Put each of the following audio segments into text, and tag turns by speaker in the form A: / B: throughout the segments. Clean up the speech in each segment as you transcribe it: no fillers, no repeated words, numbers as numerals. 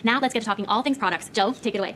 A: Now let's get to talking all things products. Joe, take it away.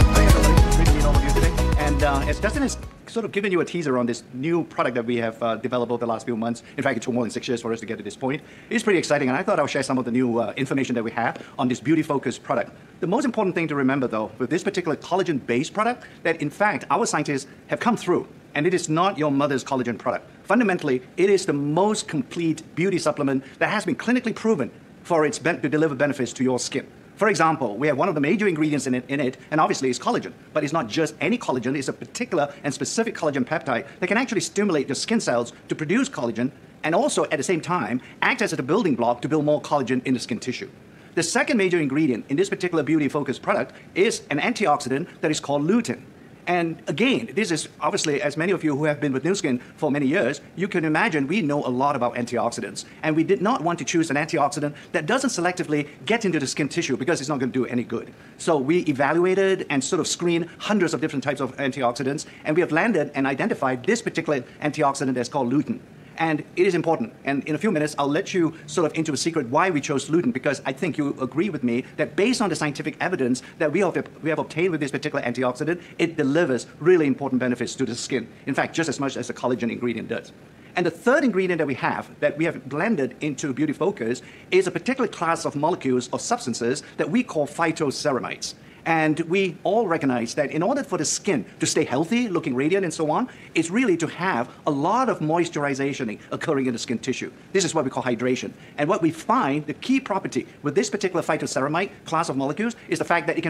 B: Hi everybody, great to meet all of you today. And as Dustin has sort of given you a teaser on this new product that we have developed over the last few months, in fact it took more than 6 years for us to get to this point, it's pretty exciting, and I thought I'll share some of the new information that we have on this beauty-focused product. The most important thing to remember though, with this particular collagen-based product, that in fact our scientists have come through, and it is not your mother's collagen product. Fundamentally, it is the most complete beauty supplement that has been clinically proven for its to deliver benefits to your skin. For example, we have one of the major ingredients in it, and obviously it's collagen. But it's not just any collagen, it's a particular and specific collagen peptide that can actually stimulate your skin cells to produce collagen, and also at the same time act as a building block to build more collagen in the skin tissue. The second major ingredient in this particular beauty-focused product is an antioxidant that is called lutein. And again, this is obviously, as many of you who have been with Nu Skin for many years, you can imagine we know a lot about antioxidants. And we did not want to choose an antioxidant that doesn't selectively get into the skin tissue because it's not going to do any good. So we evaluated and sort of screened hundreds of different types of antioxidants, and we have landed and identified this particular antioxidant that's called lutein. And it is important, and in a few minutes I'll let you sort of into a secret why we chose lutein, because I think you agree with me that based on the scientific evidence that we have obtained with this particular antioxidant, it delivers really important benefits to the skin. In fact, just as much as the collagen ingredient does. And the third ingredient that we have blended into Beauty Focus is a particular class of molecules or substances that we call phytoceramides. And we all recognize that in order for the skin to stay healthy, looking radiant and so on, it's really to have a lot of moisturization occurring in the skin tissue. This is what we call hydration. And what we find, the key property with this particular phytoceramide class of molecules is the fact that it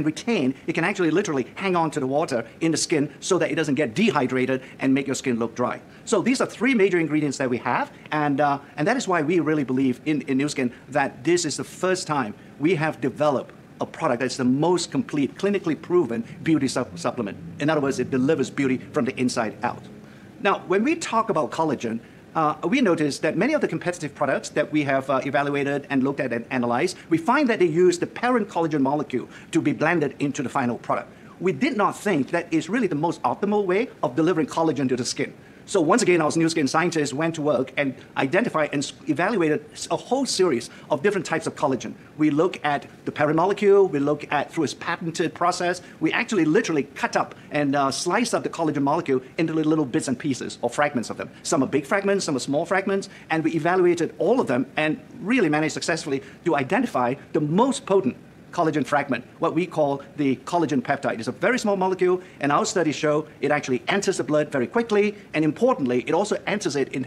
B: can actually literally hang on to the water in the skin so that it doesn't get dehydrated and make your skin look dry. So these are three major ingredients that we have, and that is why we really believe in Nu Skin that this is the first time we have developed a product that's the most complete, clinically proven beauty supplement. In other words, it delivers beauty from the inside out. Now, when we talk about collagen, we notice that many of the competitive products that we have evaluated and looked at and analyzed, we find that they use the parent collagen molecule to be blended into the final product. We did not think that is really the most optimal way of delivering collagen to the skin. So once again, our Nu Skin scientists went to work and identified and evaluated a whole series of different types of collagen. We look at the parent molecule, we look at through its patented process, we actually literally cut up and slice up the collagen molecule into little bits and pieces or fragments of them. Some are big fragments, some are small fragments, and we evaluated all of them and really managed successfully to identify the most potent collagen fragment, what we call the collagen peptide. It's a very small molecule, and our studies show it actually enters the blood very quickly, and importantly, it also enters it in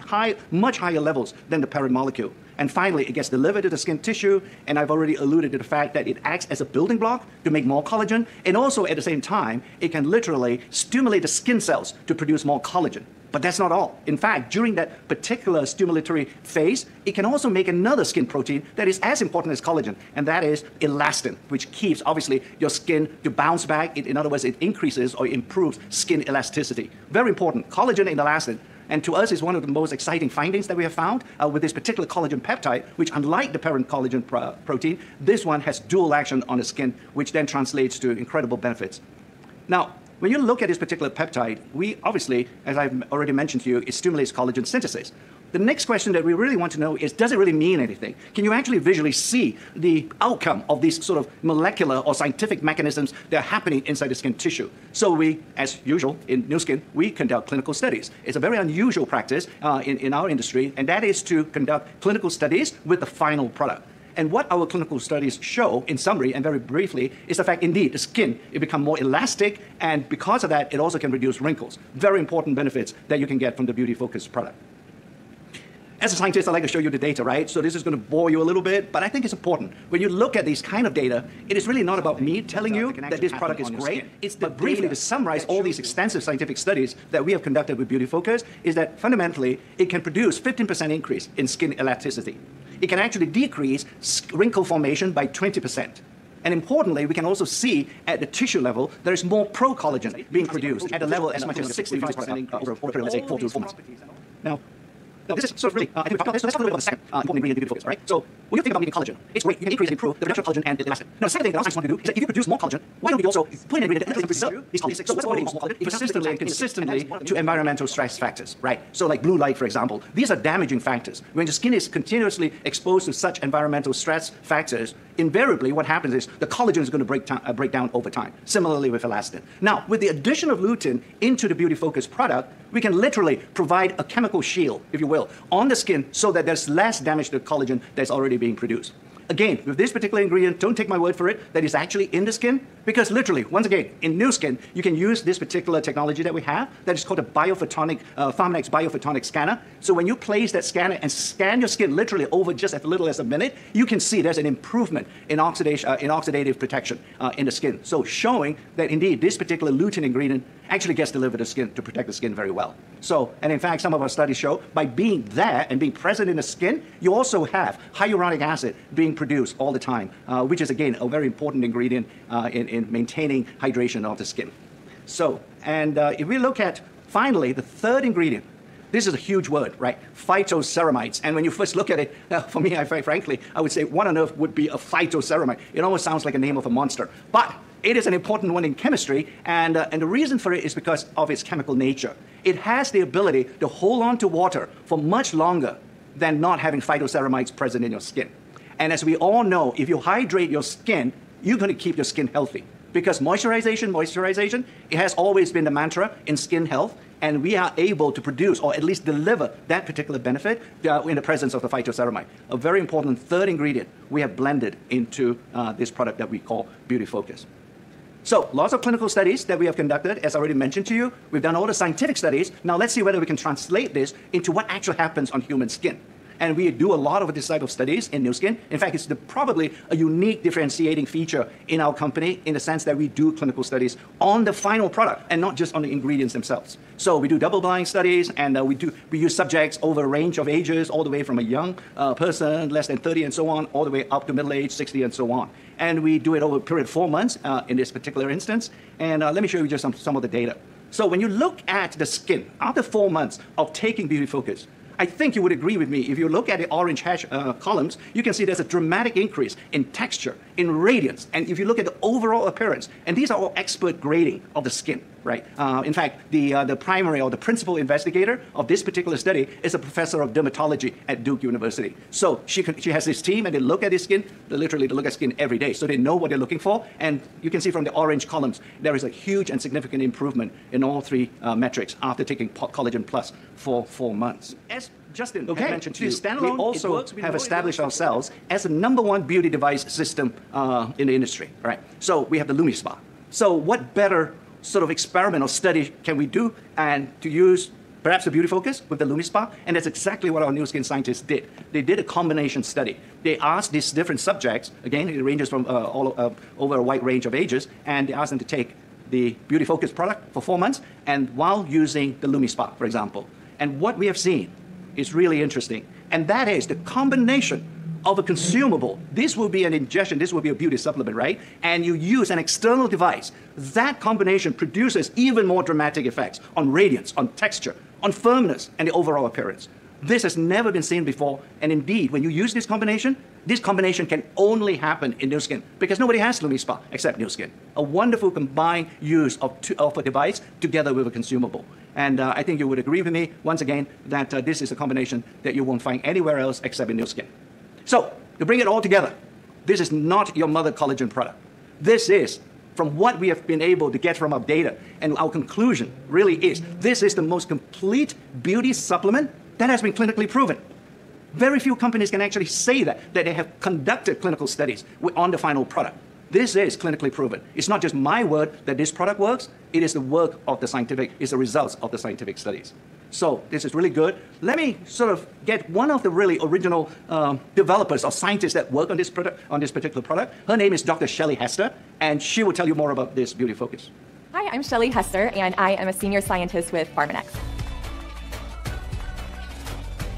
B: much higher levels than the parent molecule. And finally, it gets delivered to the skin tissue, and I've already alluded to the fact that it acts as a building block to make more collagen, and also at the same time, it can literally stimulate the skin cells to produce more collagen. But that's not all. In fact, during that particular stimulatory phase, it can also make another skin protein that is as important as collagen, and that is elastin, which keeps, obviously, your skin to bounce back. In other words, it increases or improves skin elasticity. Very important. Collagen and elastin. And to us, is one of the most exciting findings that we have found with this particular collagen peptide, which unlike the parent collagen protein, this one has dual action on the skin, which then translates to incredible benefits. Now, when you look at this particular peptide, we obviously, as I've already mentioned to you, it stimulates collagen synthesis. The next question that we really want to know is, does it really mean anything? Can you actually visually see the outcome of these sort of molecular or scientific mechanisms that are happening inside the skin tissue? So we, as usual in Nu Skin, we conduct clinical studies. It's a very unusual practice in our industry, and that is to conduct clinical studies with the final product. And what our clinical studies show, in summary and very briefly, is the fact, indeed, the skin, it becomes more elastic, and because of that, it also can reduce wrinkles. Very important benefits that you can get from the Beauty Focus product. As a scientist, I like to show you the data, right? So this is going to bore you a little bit, but I think it's important. When you look at these kind of data, it is really not about me telling you that this product is great. It's briefly to summarize all these extensive scientific studies that we have conducted with Beauty Focus, is that fundamentally, it can produce 15% increase in skin elasticity. It can actually decrease wrinkle formation by 20%. And importantly, we can also see at the tissue level, there is more pro-collagen being produced at a level as much as 65% over, let's say, 4 to 4 months. Now, Now, this is sort of really, I think we talked about this, so let's talk a little bit about the second important ingredient in Beauty Focus, right? So, when you think about eating collagen, it's great. You can increase and improve the production of collagen and elastin. Now, the second thing that I want to do is that if you produce more collagen, why don't we also put an ingredient that literally preserve these collagen? So, what's more collagen? Persistently and consistently to environmental stress factors, right? So, like blue light, for example, these are damaging factors. When the skin is continuously exposed to such environmental stress factors, invariably what happens is the collagen is going to break down over time. Similarly with elastin. Now, with the addition of lutein into the Beauty Focus product, we can literally provide a chemical shield, if you will, on the skin so that there's less damage to the collagen that's already being produced. Again, with this particular ingredient, don't take my word for it, that is actually in the skin, because literally, once again, in new skin, you can use this particular technology that we have that is called a biophotonic, Pharmanex biophotonic scanner. So when you place that scanner and scan your skin literally over just as little as a minute, you can see there's an improvement in oxidative protection in the skin. So showing that indeed this particular lutein ingredient actually gets delivered to the skin to protect the skin very well. So, and in fact, some of our studies show by being there and being present in the skin, you also have hyaluronic acid being produced all the time, which is again a very important ingredient in maintaining hydration of the skin. So, and if we look at finally the third ingredient, this is a huge word, right? Phytoceramides. And when you first look at it, for me, frankly, I would say what on earth would be a phytoceramide? It almost sounds like a name of a monster. But it is an important one in chemistry, and the reason for it is because of its chemical nature. It has the ability to hold on to water for much longer than not having phytoceramides present in your skin. And as we all know, if you hydrate your skin, you're going to keep your skin healthy. Because moisturization, it has always been the mantra in skin health, and we are able to produce or at least deliver that particular benefit in the presence of the phytoceramide. A very important third ingredient we have blended into this product that we call Beauty Focus. So, lots of clinical studies that we have conducted, as I already mentioned to you. We've done all the scientific studies. Now let's see whether we can translate this into what actually happens on human skin. And we do a lot of this type of studies in new skin. In fact, it's probably a unique differentiating feature in our company in the sense that we do clinical studies on the final product and not just on the ingredients themselves. So we do double-blind studies, and we use subjects over a range of ages, all the way from a young person, less than 30 and so on, all the way up to middle age, 60 and so on. And we do it over a period of 4 months in this particular instance. And let me show you just some of the data. So when you look at the skin, after 4 months of taking Beauty Focus, I think you would agree with me. If you look at the orange hash columns, you can see there's a dramatic increase in texture, in radiance, and if you look at the overall appearance, and these are all expert grading of the skin, right? In fact, the primary or the principal investigator of this particular study is a professor of dermatology at Duke University. So she has this team, and they look at his skin, they look at skin every day, so they know what they're looking for, and you can see from the orange columns, there is a huge and significant improvement in all three metrics after taking Collagen Plus for 4 months. As Justin had mentioned to you, we also have established ourselves as the #1 beauty device system in the industry, right? So we have the LumiSpa. So what better sort of experiment or study can we do and to use perhaps the Beauty Focus with the LumiSpa? And that's exactly what our new skin scientists did. They did a combination study. They asked these different subjects, again, it ranges from over a wide range of ages, and they asked them to take the Beauty Focus product for 4 months and while using the LumiSpa, for example. And what we have seen is really interesting, and that is the combination of a consumable. This will be an ingestion, this will be a beauty supplement, right? And you use an external device. That combination produces even more dramatic effects on radiance, on texture, on firmness, and the overall appearance. This has never been seen before, and indeed, when you use this combination can only happen in new skin because nobody has LumiSpa except new skin. A wonderful combined use of a device together with a consumable. And I think you would agree with me, once again, that this is a combination that you won't find anywhere else except in new skin. So, to bring it all together, this is not your mother collagen product. This is, from what we have been able to get from our data, and our conclusion really is, this is the most complete beauty supplement that has been clinically proven. Very few companies can actually say that they have conducted clinical studies on the final product. This is clinically proven. It's not just my word that this product works, it is the work of the scientific, it's the results of the scientific studies. So this is really good. Let me sort of get one of the really original developers or scientists that work on this product, on this particular product. Her name is Dr. Shelley Hester, and she will tell you more about this Beauty Focus.
C: Hi, I'm Shelley Hester, and I am a senior scientist with Pharmanex.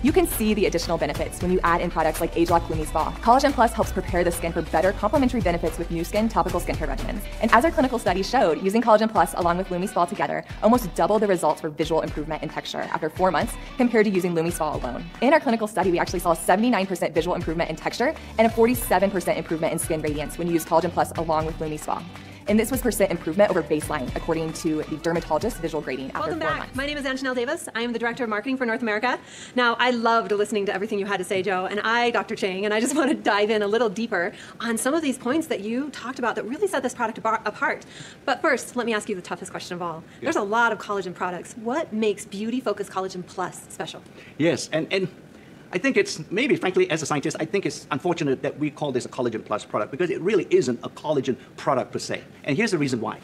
C: You can see the additional benefits when you add in products like age-lock Bloomy Spa. Collagen Plus helps prepare the skin for better complementary benefits with new skin topical skincare regimens. And as our clinical study showed, using Collagen Plus along with Bloomy Spa together almost double the results for visual improvement in texture after 4 months compared to using Bloomy Spa alone. In our clinical study, we actually saw a 79% visual improvement in texture and a 47% improvement in skin radiance when you use Collagen Plus along with Bloomy Spa. And this was percent improvement over baseline, according to the dermatologist visual grading after
D: Welcome
C: 4
D: back.
C: months.
D: My name is Anjanelle Davis. I am the Director of Marketing for North America. Now, I loved listening to everything you had to say, Joe, and Dr. Chang, and I just want to dive in a little deeper on some of these points that you talked about that really set this product apart. But first, let me ask you the toughest question of all.
B: Yeah.
D: There's a lot of collagen products. What makes Beauty Focus Collagen Plus special?
B: Yes, and I think it's, maybe frankly, as a scientist, I think it's unfortunate that we call this a Collagen Plus product because it really isn't a collagen product per se. And here's the reason why.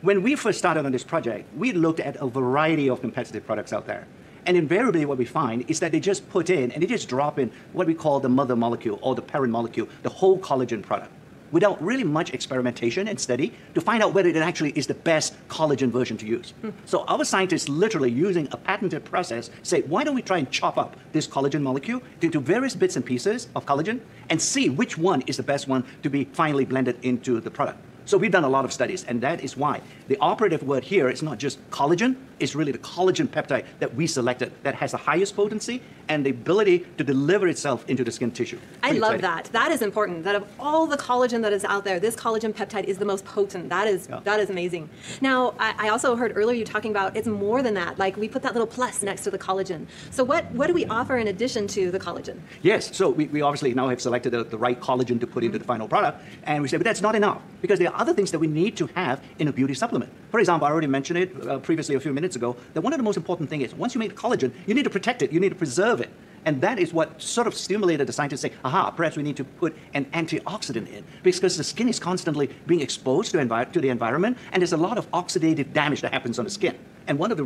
B: When we first started on this project, we looked at a variety of competitive products out there. And invariably what we find is that they just put in and they just drop in what we call the mother molecule or the parent molecule, the whole collagen product, without really much experimentation and study to find out whether it actually is the best collagen version to use. So our scientists literally using a patented process say, why don't we try and chop up this collagen molecule into various bits and pieces of collagen and see which one is the best one to be finally blended into the product. So we've done a lot of studies, and that is why the operative word here is not just collagen, it's really the collagen peptide that we selected that has the highest potency and the ability to deliver itself into the skin tissue.
D: I
B: Pretty
D: love
B: exciting.
D: that. That is important. That of all the collagen that is out there, this collagen peptide is the most potent. That is amazing. Now, I also heard earlier you talking about it's more than that. Like we put that little plus next to the collagen. So what do we offer in addition to the collagen?
B: Yes, so we obviously now have selected the right collagen to put into the final product, and we say, but that's not enough, because there are other things that we need to have in a beauty supplement. For example, I already mentioned it previously a few minutes ago, that one of the most important things is once you make collagen, you need to protect it, you need to preserve it. And that is what sort of stimulated the scientists to say, aha, perhaps we need to put an antioxidant in, because the skin is constantly being exposed to the environment, and there's a lot of oxidative damage that happens on the skin. And one of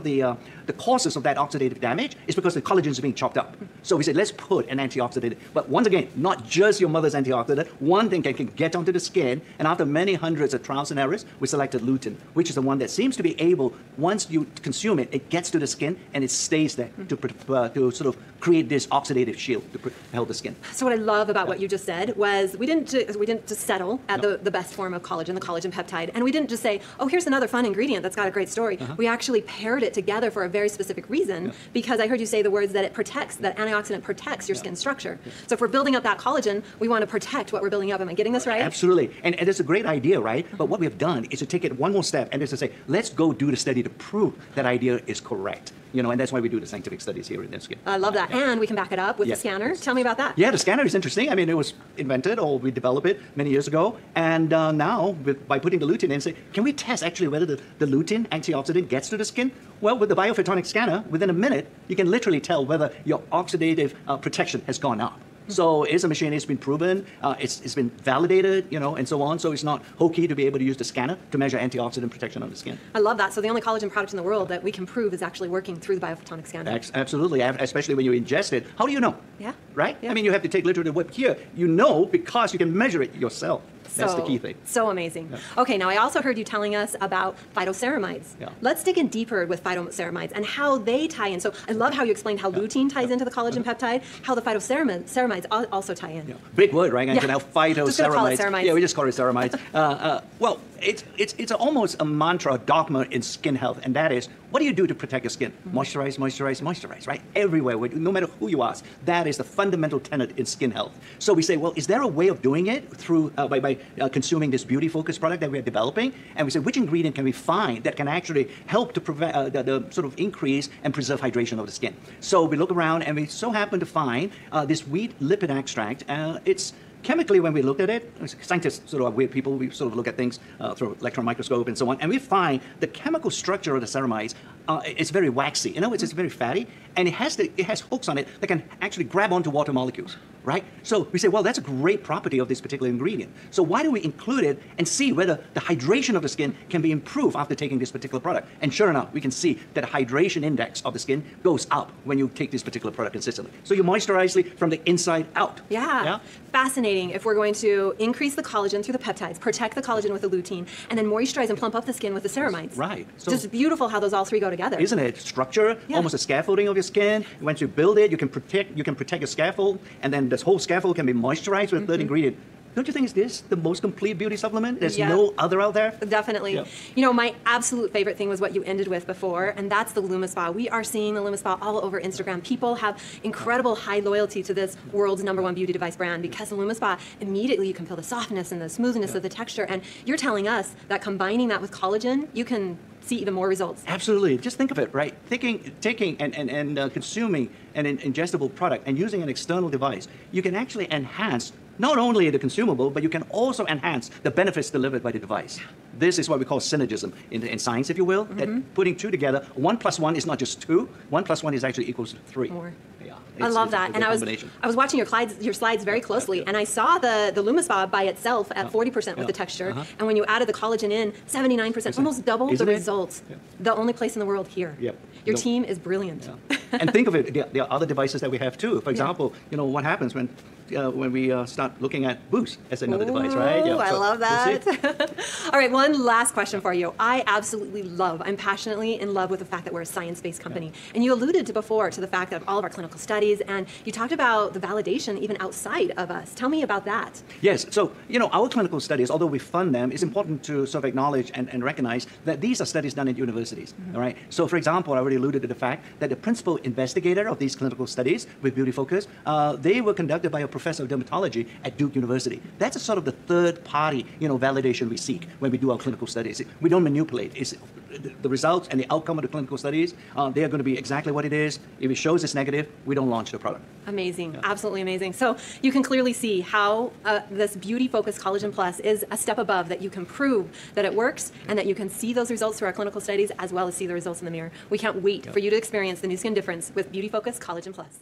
B: the causes of that oxidative damage is because the collagen is being chopped up. So we said, let's put an antioxidant. But once again, not just your mother's antioxidant. One thing can get onto the skin. And after many hundreds of trials and errors, we selected lutein, which is the one that seems to be able, once you consume it, it gets to the skin and it stays there to sort of create this oxidative shield to help the skin.
D: So what I love about what you just said was we didn't just settle at the best form of collagen, the collagen peptide, and we didn't just say, oh, here's another fun ingredient that's got a great story. We actually paired it together for a very specific reason, because I heard you say the words that it protects, that antioxidant protects your skin structure. So if we're building up that collagen, we want to protect what we're building up. Am I getting this right?
B: Absolutely. And it's a great idea, right? But what we have done is to take it one more step and is to say, let's go do the study to prove that idea is correct. You know, and that's why we do the scientific studies here in this skin.
D: I love that. And we can back it up with the scanner. Tell me about that.
B: Yeah, the scanner is interesting. I mean, it was invented, or we developed it many years ago. And now, by putting the lutein in, say, can we test actually whether the lutein antioxidant gets to the skin? Well, with the biophotonic scanner, within a minute, you can literally tell whether your oxidative protection has gone up. So it's a machine, it's been proven, it's been validated, you know, and so on. So it's not hokey to be able to use the scanner to measure antioxidant protection on the skin.
D: I love that. So the only collagen product in the world that we can prove is actually working through the biophotonic scanner.
B: Absolutely, especially when you ingest it. How do you know?
D: Yeah.
B: Right?
D: Yeah.
B: I mean, you have to take literally what here. You know because you can measure it yourself. That's the key thing.
D: So amazing. Yeah. Okay, now I also heard you telling us about phytoceramides.
B: Yeah.
D: Let's dig in deeper with phytoceramides and how they tie in. So I love how you explained how lutein ties into the collagen peptide, how the phytoceramides also tie in.
B: Yeah. Big word, right?
D: Yeah.
B: Now phytoceramides.
D: Just gonna call it ceramides.
B: Yeah, we just call it ceramides. Well, it's almost a mantra, a dogma in skin health, and that is, what do you do to protect your skin? Moisturize, moisturize, moisturize, right? Everywhere, no matter who you ask. That is the fundamental tenet in skin health. So we say, well, is there a way of doing it through by consuming this beauty-focused product that we are developing? And we say, which ingredient can we find that can actually help to prevent the sort of increase and preserve hydration of the skin? So we look around, and we so happen to find this wheat lipid extract. It's chemically, when we look at it, scientists sort of are weird people. We sort of look at things through electron microscope and so on, and we find the chemical structure of the ceramides is very waxy. In other words, it's very fatty, and it has hooks on it that can actually grab onto water molecules. right? So we say, well, that's a great property of this particular ingredient. So why don't we include it and see whether the hydration of the skin can be improved after taking this particular product? And sure enough, we can see that the hydration index of the skin goes up when you take this particular product consistently. So you moisturize from the inside out.
D: Yeah. Fascinating. If we're going to increase the collagen through the peptides, protect the collagen with the lutein, and then moisturize and plump up the skin with the ceramides.
B: Right.
D: So just beautiful how those all three go together.
B: Isn't it? Structure, almost a scaffolding of your skin. Once you build it, you can protect your scaffold, and then this whole scaffold can be moisturized with a third ingredient. Don't you think is this the most complete beauty supplement? There's no other out there?
D: Definitely.
B: Yeah.
D: You know, my absolute favorite thing was what you ended with before, and that's the LumiSpa. We are seeing the LumiSpa all over Instagram. People have incredible high loyalty to this world's #1 beauty device brand because the LumiSpa, immediately you can feel the softness and the smoothness of the texture, and you're telling us that combining that with collagen, you can see even more results.
B: Absolutely. Just think of it, right? Taking and consuming an ingestible product and using an external device, you can actually enhance not only the consumable, but you can also enhance the benefits delivered by the device. This is what we call synergism in science, if you will, that putting two together, 1 + 1 is not just 2, 1 + 1 is actually equals to 3.
D: More.
B: Yeah,
D: I love that. And I was watching your slides very closely, and I saw the LumiSpa by itself at 40% with the texture, and when you added the collagen in, 79%, almost double the results. The only place in the world here.
B: Yep.
D: Your team is brilliant.
B: And think of it, there are other devices that we have too. For example, you know, what happens when we start looking at Boost as another device, right?
D: Yeah, I love that. All right, one last question for you. I'm passionately in love with the fact that we're a science-based company. And you alluded to before to the fact that all of our clinical studies, and you talked about the validation even outside of us. Tell me about that.
B: Yes, so, you know, our clinical studies, although we fund them, it's important to sort of acknowledge and recognize that these are studies done at universities, all right? So, for example, I already alluded to the fact that the principal investigator of these clinical studies with Beauty Focus, they were conducted by a professor of dermatology at Duke University. That's a sort of the third party, you know, validation we seek when we do our clinical studies. We don't manipulate. It's the results and the outcome of the clinical studies, they are going to be exactly what it is. If it shows it's negative, we don't launch the product.
D: Amazing, absolutely amazing. So you can clearly see how this Beauty Focus Collagen Plus is a step above, that you can prove that it works and that you can see those results through our clinical studies as well as see the results in the mirror. We can't wait for you to experience the new skin difference with Beauty Focus Collagen Plus.